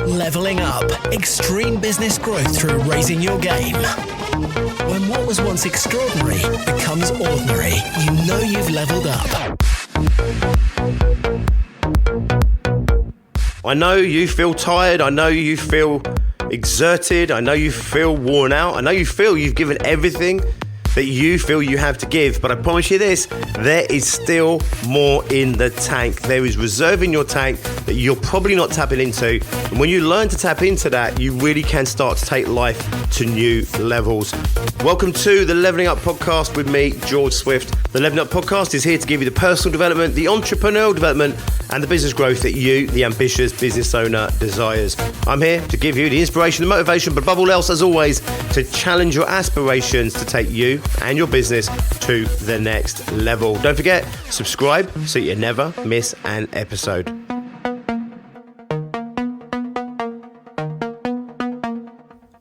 Leveling up. Extreme business growth through raising your game. When what was once extraordinary becomes ordinary, you know you've leveled up. I know you feel tired. I know you feel exerted. I know you feel worn out. I know you feel you've given everything that you feel you have to give. But I promise you this, there is still more in the tank. There is reserve in your tank that you're probably not tapping into. And when you learn to tap into that, you really can start to take life to new levels. Welcome to the Leveling Up Podcast with me, George Swift. The Leveling Up Podcast is here to give you the personal development, the entrepreneurial development, and the business growth that you, the ambitious business owner, desires. I'm here to give you the inspiration, the motivation, but above all else, as always, to challenge your aspirations to take you and your business to the next level. Don't forget, subscribe so you never miss an episode.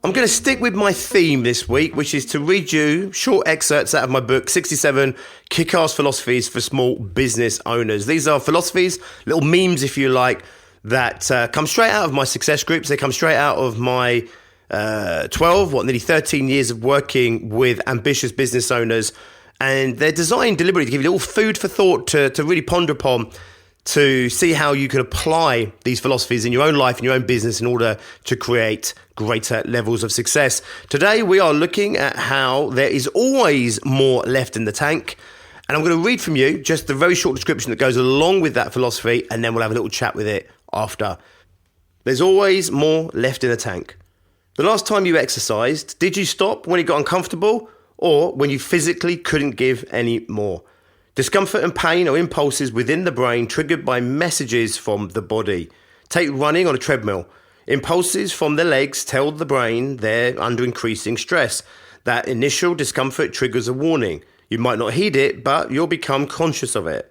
I'm going to stick with my theme this week, which is to read you short excerpts out of my book, 67 Kick-Ass Philosophies for Small Business Owners. These are philosophies, little memes, if you like, that come straight out of my success groups. They come straight out of my nearly 13 years of working with ambitious business owners. And they're designed deliberately to give you a little food for thought to really ponder upon, to see how you can apply these philosophies in your own life, in your own business, in order to create greater levels of success. Today, we are looking at how there is always more left in the tank. And I'm going to read from you just the very short description that goes along with that philosophy, and then we'll have a little chat with it after. There's always more left in the tank. The last time you exercised, did you stop when it got uncomfortable or when you physically couldn't give any more? Discomfort and pain are impulses within the brain triggered by messages from the body. Take running on a treadmill. Impulses from the legs tell the brain they're under increasing stress. That initial discomfort triggers a warning. You might not heed it, but you'll become conscious of it.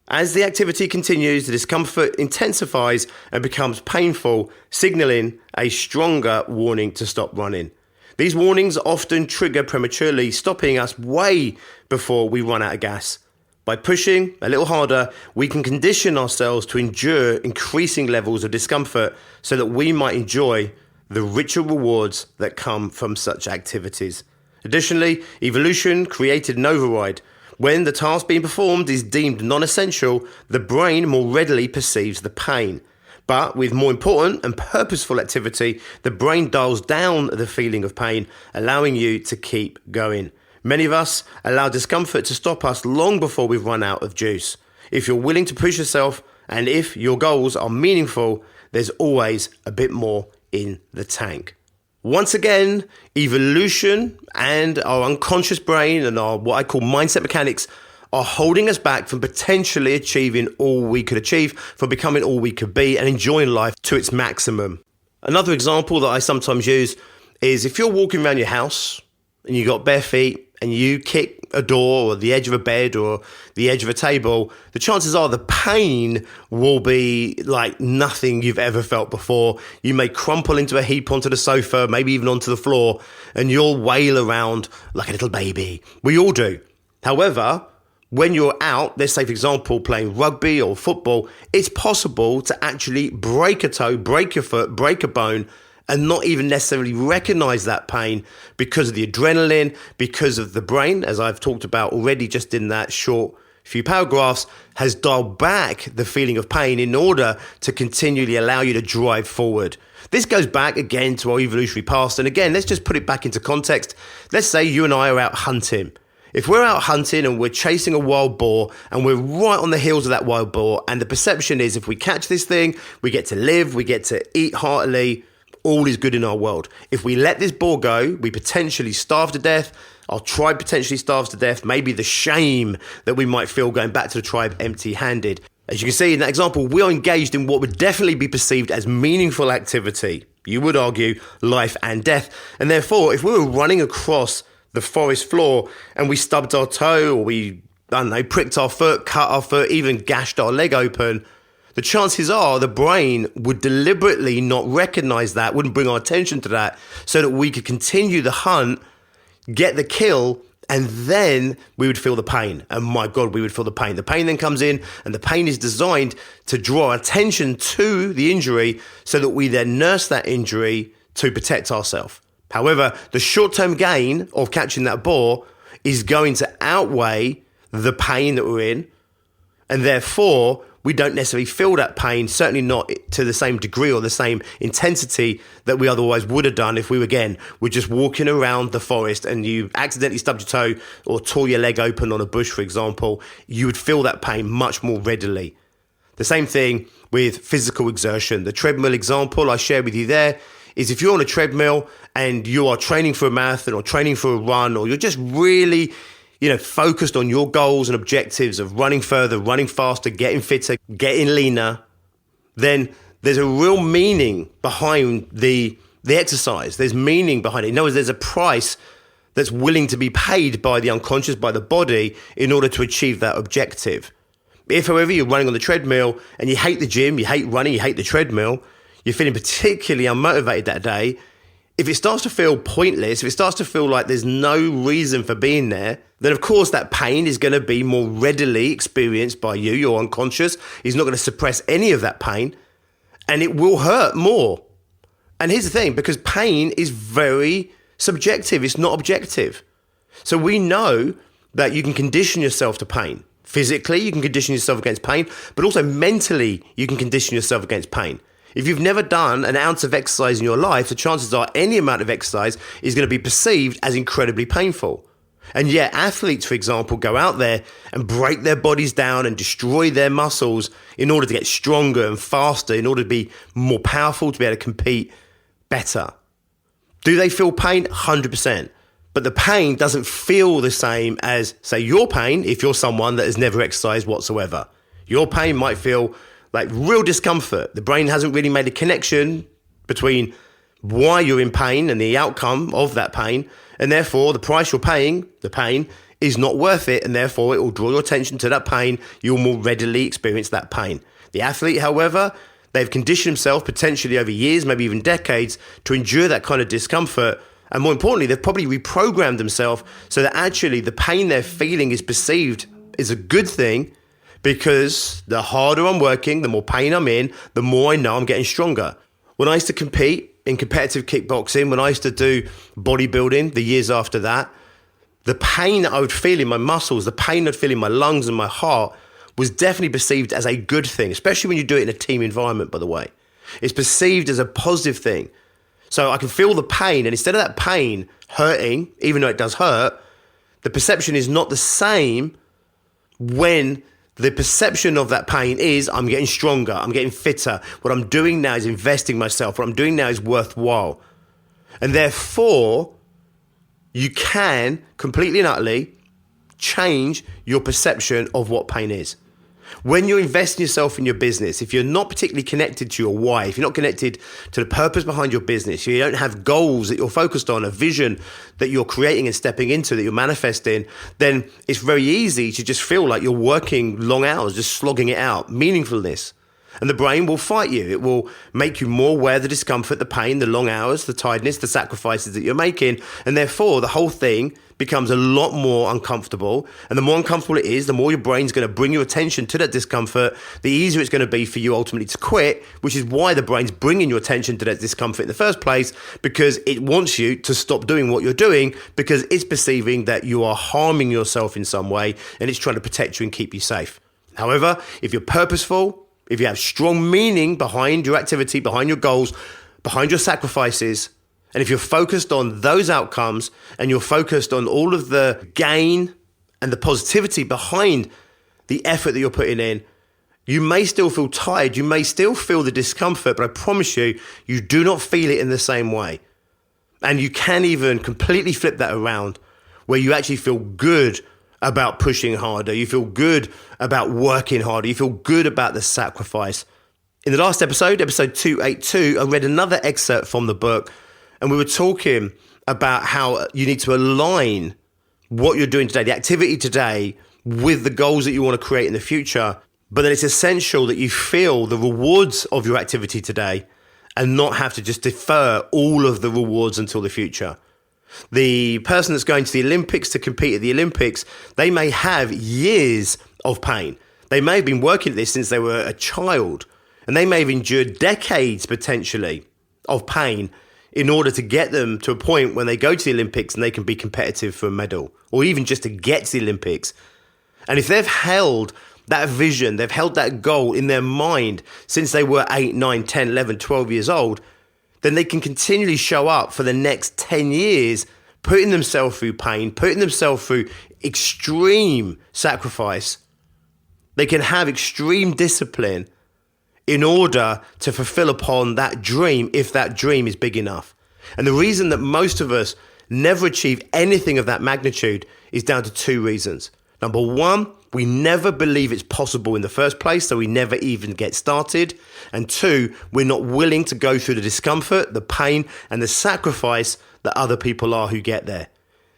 As the activity continues, the discomfort intensifies and becomes painful, signaling a stronger warning to stop running. These warnings often trigger prematurely, stopping us way before we run out of gas. By pushing a little harder, we can condition ourselves to endure increasing levels of discomfort so that we might enjoy the richer rewards that come from such activities. Additionally, evolution created an override. When the task being performed is deemed non-essential, the brain more readily perceives the pain. But with more important and purposeful activity, the brain dials down the feeling of pain, allowing you to keep going. Many of us allow discomfort to stop us long before we've run out of juice. If you're willing to push yourself and if your goals are meaningful, there's always a bit more in the tank. Once again, evolution and our unconscious brain and our what I call mindset mechanics are holding us back from potentially achieving all we could achieve, from becoming all we could be and enjoying life to its maximum. Another example that I sometimes use is if you're walking around your house and you got bare feet and you kick a door or the edge of a bed or the edge of a table, the chances are the pain will be like nothing you've ever felt before. You may crumple into a heap onto the sofa, maybe even onto the floor, and you'll wail around like a little baby. We all do. However, when you're out, let's say, for example, playing rugby or football, it's possible to actually break a toe, break your foot, break a bone, and not even necessarily recognize that pain because of the adrenaline, because of the brain, as I've talked about already just in that short few paragraphs, has dialed back the feeling of pain in order to continually allow you to drive forward. This goes back again to our evolutionary past. And again, let's just put it back into context. Let's say you and I are out hunting. If we're out hunting and we're chasing a wild boar and we're right on the heels of that wild boar, and the perception is if we catch this thing, we get to live, we get to eat heartily, all is good in our world. If we let this boar go, we potentially starve to death. Our tribe potentially starves to death. Maybe the shame that we might feel going back to the tribe empty-handed. As you can see in that example, we are engaged in what would definitely be perceived as meaningful activity. You would argue life and death. And therefore, if we were running across the forest floor and we stubbed our toe or we, pricked our foot, cut our foot, even gashed our leg open, the chances are the brain would deliberately not recognize that, wouldn't bring our attention to that, so that we could continue the hunt, get the kill, And then we would feel the pain. And my God, we would feel the pain. The pain then comes in, and the pain is designed to draw attention to the injury so that we then nurse that injury to protect ourselves. However, the short-term gain of catching that ball is going to outweigh the pain that we're in. And therefore, we don't necessarily feel that pain, certainly not to the same degree or the same intensity that we otherwise would have done if we, again, were just walking around the forest and you accidentally stubbed your toe or tore your leg open on a bush, for example. You would feel that pain much more readily. The same thing with physical exertion. The treadmill example I shared with you there is if you're on a treadmill and you are training for a marathon or training for a run, or you're just really focused on your goals and objectives of running further, running faster, getting fitter, getting leaner, then there's a real meaning behind the exercise. There's meaning behind it. In other words, there's a price that's willing to be paid by the unconscious, by the body, in order to achieve that objective. If, however, you're running on the treadmill and you hate the gym, you hate running, you hate the treadmill, you're feeling particularly unmotivated that day, if it starts to feel pointless, if it starts to feel like there's no reason for being there, then of course that pain is going to be more readily experienced by you. Your unconscious is not going to suppress any of that pain, and it will hurt more. And here's the thing, because pain is very subjective, it's not objective. So we know that you can condition yourself to pain. Physically, you can condition yourself against pain, but also mentally, you can condition yourself against pain. If you've never done an ounce of exercise in your life, the chances are any amount of exercise is going to be perceived as incredibly painful. And yet athletes, for example, go out there and break their bodies down and destroy their muscles in order to get stronger and faster, in order to be more powerful, to be able to compete better. Do they feel pain? 100%. But the pain doesn't feel the same as, say, your pain if you're someone that has never exercised whatsoever. Your pain might feel like real discomfort. The brain hasn't really made a connection between why you're in pain and the outcome of that pain, and therefore the price you're paying, the pain, is not worth it, and therefore it will draw your attention to that pain. You'll more readily experience that pain. The athlete, however, they've conditioned themselves potentially over years, maybe even decades, to endure that kind of discomfort, and more importantly, they've probably reprogrammed themselves so that actually the pain they're feeling is perceived as a good thing, because the harder I'm working, the more pain I'm in, the more I know I'm getting stronger. When I used to compete in competitive kickboxing, when I used to do bodybuilding the years after that, the pain that I would feel in my muscles, the pain I'd feel in my lungs and my heart was definitely perceived as a good thing, especially when you do it in a team environment, by the way. It's perceived as a positive thing. So I can feel the pain, and instead of that pain hurting, even though it does hurt, the perception is not the same when the perception of that pain is I'm getting stronger, I'm getting fitter. What I'm doing now is investing myself. What I'm doing now is worthwhile. And therefore, you can completely and utterly change your perception of what pain is. When you're investing yourself in your business, if you're not particularly connected to your why, if you're not connected to the purpose behind your business, you don't have goals that you're focused on, a vision that you're creating and stepping into, that you're manifesting, then it's very easy to just feel like you're working long hours, just slogging it out, meaningfulness. And the brain will fight you. It will make you more aware of the discomfort, the pain, the long hours, the tiredness, the sacrifices that you're making. And therefore, the whole thing becomes a lot more uncomfortable. And the more uncomfortable it is, the more your brain's going to bring your attention to that discomfort, the easier it's going to be for you ultimately to quit, which is why the brain's bringing your attention to that discomfort in the first place, because it wants you to stop doing what you're doing, because it's perceiving that you are harming yourself in some way, and it's trying to protect you and keep you safe. However, if you're purposeful, if you have strong meaning behind your activity, behind your goals, behind your sacrifices, and if you're focused on those outcomes and you're focused on all of the gain and the positivity behind the effort that you're putting in, you may still feel tired, you may still feel the discomfort, but I promise you, you do not feel it in the same way. And you can even completely flip that around, where you actually feel good about pushing harder, you feel good about working harder, you feel good about the sacrifice. In the last episode, episode 282, I read another excerpt from the book, and we were talking about how you need to align what you're doing today, the activity today, with the goals that you want to create in the future. But then it's essential that you feel the rewards of your activity today and not have to just defer all of the rewards until the future. The person that's going to the Olympics to compete at the Olympics, they may have years of pain. They may have been working at this since they were a child, and they may have endured decades potentially of pain in order to get them to a point when they go to the Olympics and they can be competitive for a medal, or even just to get to the Olympics. And if they've held that vision, they've held that goal in their mind since they were 8, 9, 10, 11, 12 years old, then they can continually show up for the next 10 years, putting themselves through pain, putting themselves through extreme sacrifice. They can have extreme discipline in order to fulfill upon that dream, if that dream is big enough. And the reason that most of us never achieve anything of that magnitude is down to 2 reasons. Number one, we never believe it's possible in the first place, so we never even get started. And 2, we're not willing to go through the discomfort, the pain, and the sacrifice that other people are who get there.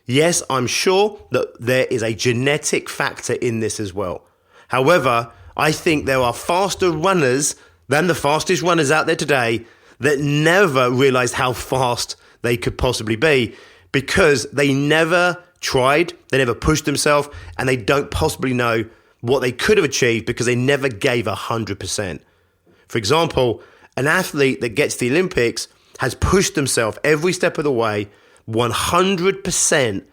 Yes, I'm sure that there is a genetic factor in this as well. However, I think there are faster runners than the fastest runners out there today that never realized how fast they could possibly be because they never tried, they never pushed themselves, and they don't possibly know what they could have achieved because they never gave 100%. For example, an athlete that gets to the Olympics has pushed themselves every step of the way 100%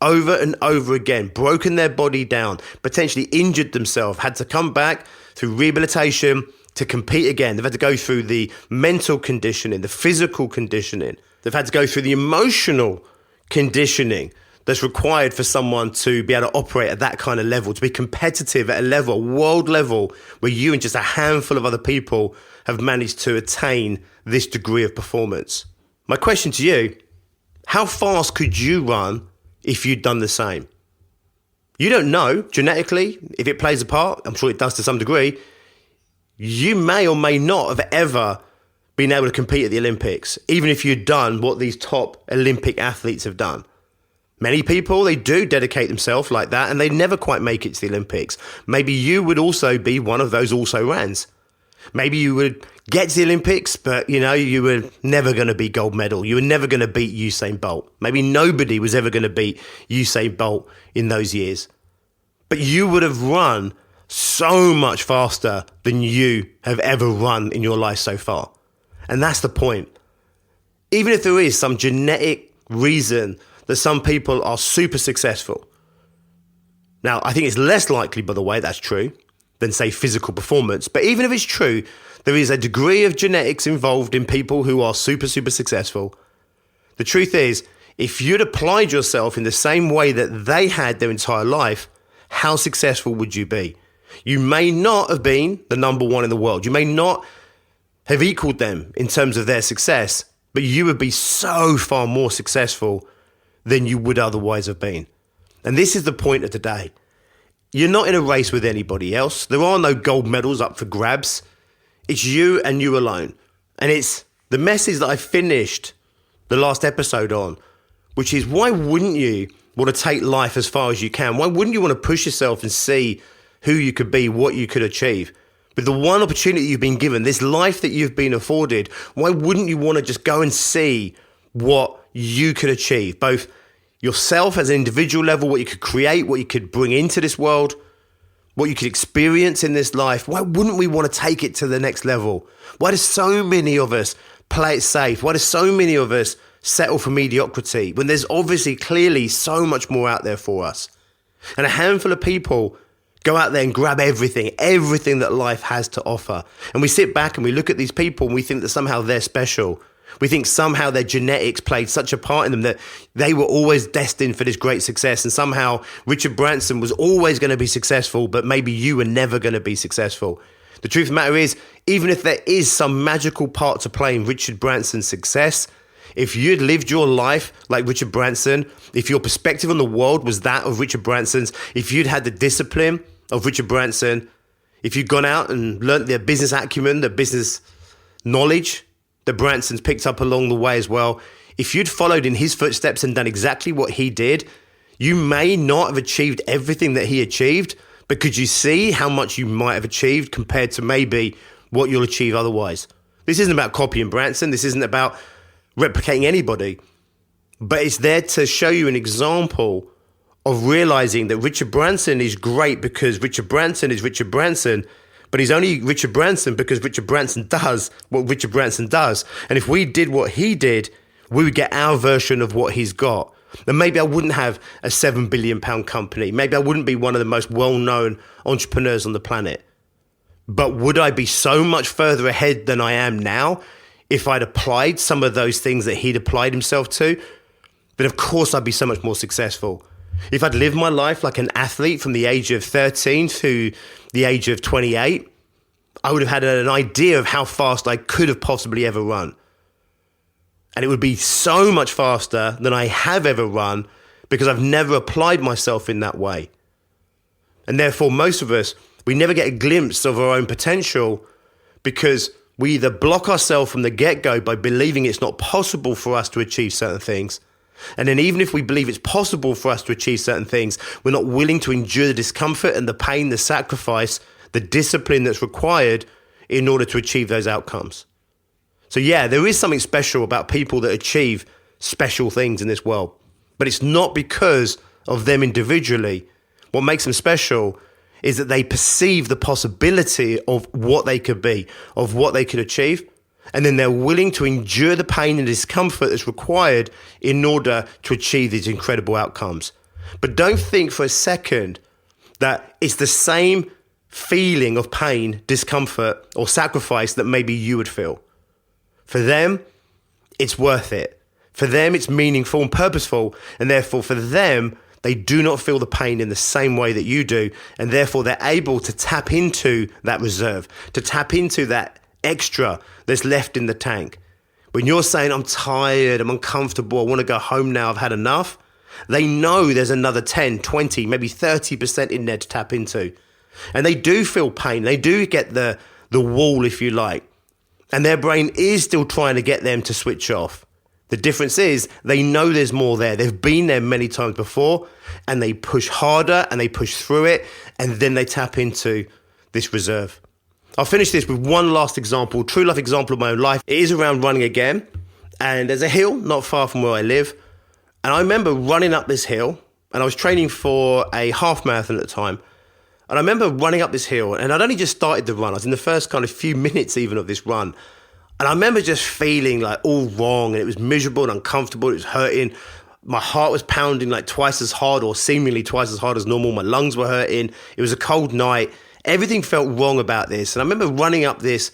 over and over again, broken their body down, potentially injured themselves, had to come back through rehabilitation to compete again. They've had to go through the mental conditioning, the physical conditioning. They've had to go through the emotional conditioning that's required for someone to be able to operate at that kind of level, to be competitive at a level, world level, where you and just a handful of other people have managed to attain this degree of performance. My question to you, how fast could you run if you'd done the same? You don't know genetically if it plays a part. I'm sure it does to some degree. You may or may not have ever been able to compete at the Olympics, even if you'd done what these top Olympic athletes have done. Many people, they do dedicate themselves like that and they never quite make it to the Olympics. Maybe you would also be one of those also-rans. Maybe you would get to the Olympics, but you were never going to be gold medal. You were never going to beat Usain Bolt. Maybe nobody was ever going to beat Usain Bolt in those years. But you would have run so much faster than you have ever run in your life so far. And that's the point. Even if there is some genetic reason that some people are super successful. Now, I think it's less likely, by the way, that's true, than, say, physical performance. But even if it's true, there is a degree of genetics involved in people who are super, super successful. The truth is, if you'd applied yourself in the same way that they had their entire life, how successful would you be? You may not have been the number one in the world. You may not have equaled them in terms of their success, but you would be so far more successful than you would otherwise have been. And this is the point of today. You're not in a race with anybody else. There are no gold medals up for grabs. It's you and you alone. And it's the message that I finished the last episode on, which is, why wouldn't you want to take life as far as you can? Why wouldn't you want to push yourself and see who you could be, what you could achieve? With the one opportunity you've been given, this life that you've been afforded, why wouldn't you want to just go and see what you could achieve, both yourself as an individual level, what you could create, what you could bring into this world, what you could experience in this life? Why wouldn't we want to take it to the next level? Why do so many of us play it safe? Why do so many of us settle for mediocrity when there's obviously clearly so much more out there for us? And a handful of people go out there and grab everything that life has to offer. And we sit back and we look at these people and we think that somehow they're special. We think somehow their genetics played such a part in them that they were always destined for this great success. And somehow Richard Branson was always going to be successful, but maybe you were never going to be successful. The truth of the matter is, even if there is some magical part to play in Richard Branson's success, if you'd lived your life like Richard Branson, if your perspective on the world was that of Richard Branson's, if you'd had the discipline of Richard Branson, if you'd gone out and learnt their business acumen, the business knowledge that Branson's picked up along the way as well, if you'd followed in his footsteps and done exactly what he did, you may not have achieved everything that he achieved, but could you see how much you might have achieved compared to maybe what you'll achieve otherwise? This isn't about copying Branson. This isn't about replicating anybody. But it's there to show you an example of realizing that Richard Branson is great because Richard Branson is Richard Branson, but he's only Richard Branson because Richard Branson does what Richard Branson does. And if we did what he did, we would get our version of what he's got. And maybe I wouldn't have a £7 billion company. Maybe I wouldn't be one of the most well-known entrepreneurs on the planet. But would I be so much further ahead than I am now if I'd applied some of those things that he'd applied himself to? Then of course I'd be so much more successful. If I'd lived my life like an athlete from the age of 13 to the age of 28, I would have had an idea of how fast I could have possibly ever run. And it would be so much faster than I have ever run because I've never applied myself in that way. And therefore, most of us, we never get a glimpse of our own potential because we either block ourselves from the get-go by believing it's not possible for us to achieve certain things. And then even if we believe it's possible for us to achieve certain things, we're not willing to endure the discomfort and the pain, the sacrifice, the discipline that's required in order to achieve those outcomes. So yeah, there is something special about people that achieve special things in this world, but it's not because of them individually. What makes them special is that they perceive the possibility of what they could be, of what they could achieve, and then they're willing to endure the pain and discomfort that's required in order to achieve these incredible outcomes. But don't think for a second that it's the same feeling of pain, discomfort, or sacrifice that maybe you would feel. For them, it's worth it. For them, it's meaningful and purposeful, and therefore for them, they do not feel the pain in the same way that you do, and therefore they're able to tap into that reserve, to tap into that extra that's left in the tank. When you're saying, I'm tired, I'm uncomfortable, I want to go home now, I've had enough, they know there's another 10, 20, maybe 30% in there to tap into. And they do feel pain. They do get the wall, if you like. And their brain is still trying to get them to switch off. The difference is they know there's more there. They've been there many times before, and they push harder and they push through it, and then they tap into this reserve. I'll finish this with one last example, true life example of my own life. It is around running again, and there's a hill not far from where I live. And I remember running up this hill, and I was training for a half marathon at the time. And I remember running up this hill, and I'd only just started the run. I was in the first kind of few minutes even of this run. And I remember just feeling like all wrong, and it was miserable and uncomfortable. It was hurting. My heart was pounding like twice as hard, or seemingly twice as hard as normal. My lungs were hurting. It was a cold night. Everything felt wrong about this. And I remember running up this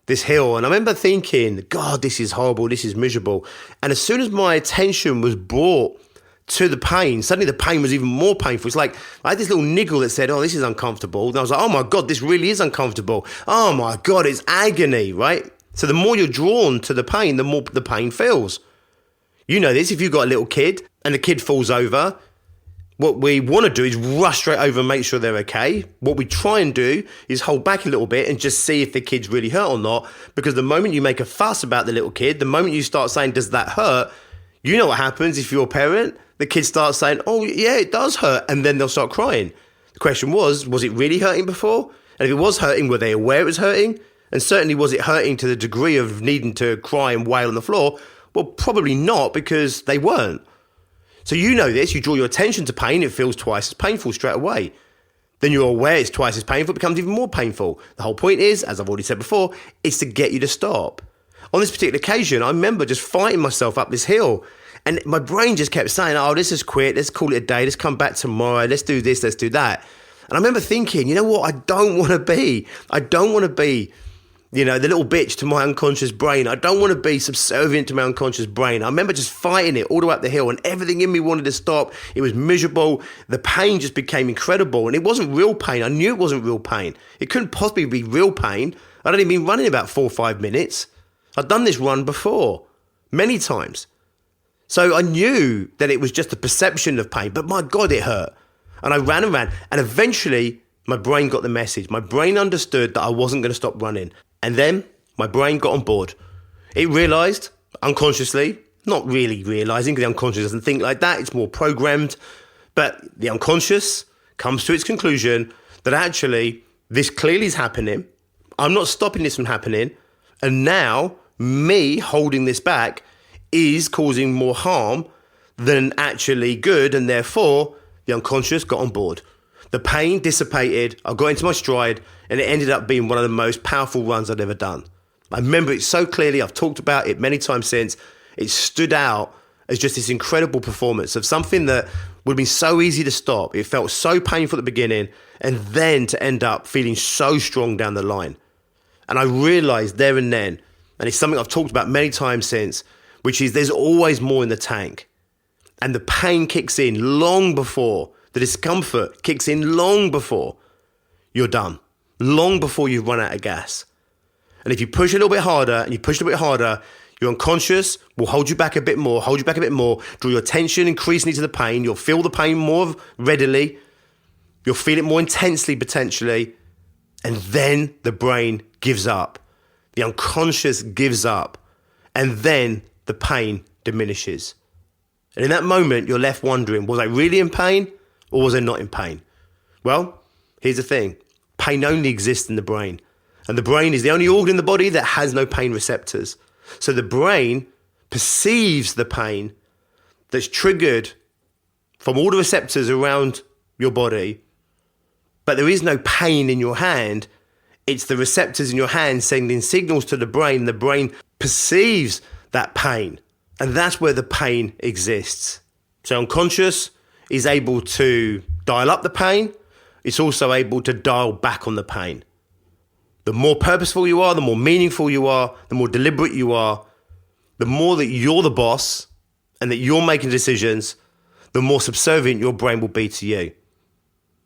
hill, and I remember thinking, God, this is horrible. This is miserable. And as soon as my attention was brought to the pain, suddenly the pain was even more painful. It's like I had this little niggle that said, oh, this is uncomfortable. And I was like, oh my God, this really is uncomfortable. Oh my God, it's agony, right? So the more you're drawn to the pain, the more the pain feels. You know this, if you've got a little kid and the kid falls over, what we want to do is rush straight over and make sure they're okay. What we try and do is hold back a little bit and just see if the kid's really hurt or not. Because the moment you make a fuss about the little kid, the moment you start saying, does that hurt? You know what happens if you're a parent? The kid starts saying, oh yeah, it does hurt. And then they'll start crying. The question was it really hurting before? And if it was hurting, were they aware it was hurting? And certainly, was it hurting to the degree of needing to cry and wail on the floor? Well, probably not, because they weren't. So you know this, you draw your attention to pain, it feels twice as painful straight away. Then you're aware it's twice as painful, it becomes even more painful. The whole point is, as I've already said before, is to get you to stop. On this particular occasion, I remember just fighting myself up this hill. And my brain just kept saying, oh, let's just quit, let's call it a day, let's come back tomorrow, let's do this, let's do that. And I remember thinking, you know what, I don't want to be, you know, the little bitch to my unconscious brain. I don't want to be subservient to my unconscious brain. I remember just fighting it all the way up the hill, and everything in me wanted to stop. It was miserable. The pain just became incredible, and it wasn't real pain. I knew it wasn't real pain. It couldn't possibly be real pain. I'd only been running about 4 or 5 minutes. I'd done this run before, many times. So I knew that it was just a perception of pain, but my God, it hurt. And I ran, and eventually my brain got the message. My brain understood that I wasn't going to stop running. And then my brain got on board. It realised, unconsciously, not really realising, because the unconscious doesn't think like that, it's more programmed, but the unconscious comes to its conclusion that actually this clearly is happening. I'm not stopping this from happening. And now me holding this back is causing more harm than actually good, and therefore the unconscious got on board. The pain dissipated, I got into my stride, and it ended up being one of the most powerful runs I'd ever done. I remember it so clearly. I've talked about it many times since. It stood out as just this incredible performance of something that would have been so easy to stop. It felt so painful at the beginning, and then to end up feeling so strong down the line. And I realized there and then, and it's something I've talked about many times since, which is there's always more in the tank. And the pain kicks in long before, the discomfort kicks in long before you're done, long before you've run out of gas. And if you push a little bit harder and you push a little bit harder, your unconscious will hold you back a bit more, draw your attention increasingly to the pain. You'll feel the pain more readily. You'll feel it more intensely potentially. And then the brain gives up. The unconscious gives up. And then the pain diminishes. And in that moment, you're left wondering, was I really in pain or was I not in pain? Well, here's the thing. Pain only exists in the brain. And the brain is the only organ in the body that has no pain receptors. So the brain perceives the pain that's triggered from all the receptors around your body, but there is no pain in your hand. It's the receptors in your hand sending signals to the brain. The brain perceives that pain, and that's where the pain exists. So unconscious is able to dial up the pain. It's also able to dial back on the pain. The more purposeful you are, the more meaningful you are, the more deliberate you are, the more that you're the boss and that you're making decisions, the more subservient your brain will be to you.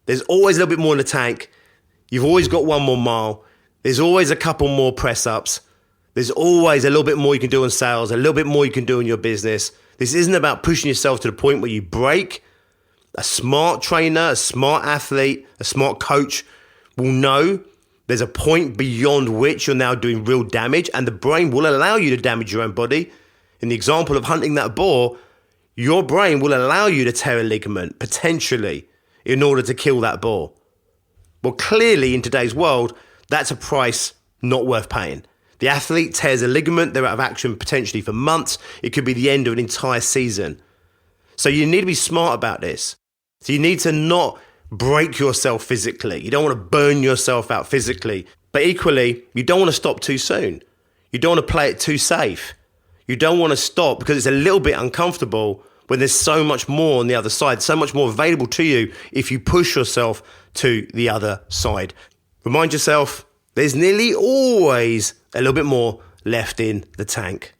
There's always a little bit more in the tank. You've always got one more mile. There's always a couple more press ups. There's always a little bit more you can do in sales, a little bit more you can do in your business. This isn't about pushing yourself to the point where you break. A smart trainer, a smart athlete, a smart coach will know there's a point beyond which you're now doing real damage, and the brain will allow you to damage your own body. In the example of hunting that boar, your brain will allow you to tear a ligament, potentially, in order to kill that boar. Well, clearly in today's world, that's a price not worth paying. The athlete tears a ligament, they're out of action potentially for months. It could be the end of an entire season. So you need to be smart about this. So you need to not break yourself physically. You don't want to burn yourself out physically. But equally, you don't want to stop too soon. You don't want to play it too safe. You don't want to stop because it's a little bit uncomfortable when there's so much more on the other side, so much more available to you if you push yourself to the other side. Remind yourself, there's nearly always a little bit more left in the tank.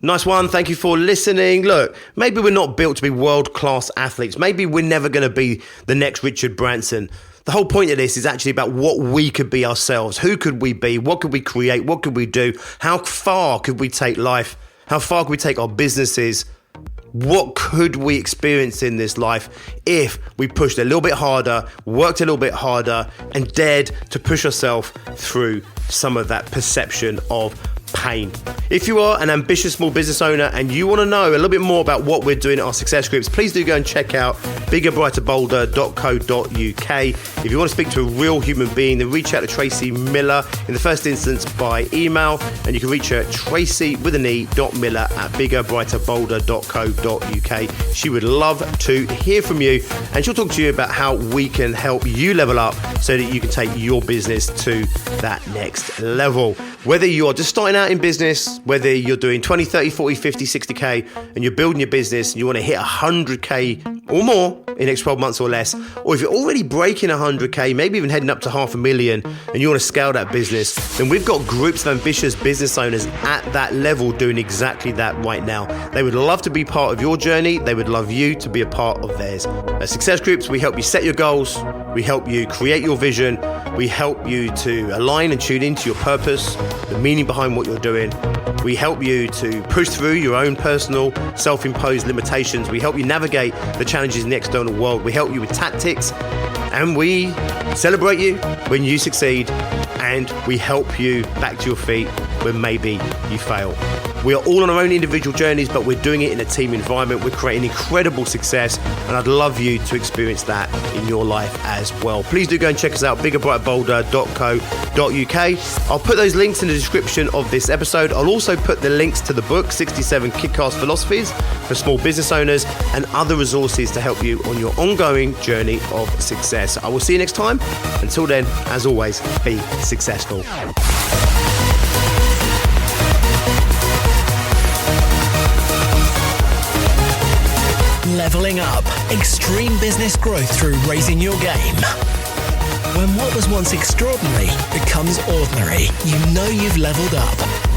Nice one. Thank you for listening. Look, maybe we're not built to be world-class athletes. Maybe we're never going to be the next Richard Branson. The whole point of this is actually about what we could be ourselves. Who could we be? What could we create? What could we do? How far could we take life? How far could we take our businesses? What could we experience in this life if we pushed a little bit harder, worked a little bit harder, and dared to push ourselves through some of that perception of pain? If you are an ambitious small business owner and you want to know a little bit more about what we're doing at our success groups, please do go and check out biggerbrighterbolder.co.uk. If you want to speak to a real human being, then reach out to Tracy Miller in the first instance by email, and you can reach her at tracy.miller@biggerbrighterbolder.co.uk. She would love to hear from you, and she'll talk to you about how we can help you level up so that you can take your business to that next level. Whether you are just starting out in business, whether you're doing 20, 30, 40, 50, 60K and you're building your business and you want to hit 100K or more in the next 12 months or less, or if you're already breaking 100K, maybe even heading up to 500,000 and you want to scale that business, then we've got groups of ambitious business owners at that level doing exactly that right now. They would love to be part of your journey. They would love you to be a part of theirs. At Success Groups, we help you set your goals. We help you create your vision. We help you to align and tune into your purpose, the meaning behind what you're doing. We help you to push through your own personal self-imposed limitations. We help you navigate the challenges in the external world. We help you with tactics, and we celebrate you when you succeed, and we help you back to your feet when maybe you fail. We are all on our own individual journeys, but we're doing it in a team environment. We're creating incredible success, and I'd love you to experience that in your life as well. Please do go and check us out, biggerbrightbolder.co.uk. I'll put those links in the description of this episode. I'll also put the links to the book, 67 Kick-Ass Philosophies for Small Business Owners, and other resources to help you on your ongoing journey of success. I will see you next time. Until then, as always, be successful. Leveling up. Extreme business growth through raising your game. When what was once extraordinary becomes ordinary, you know you've leveled up.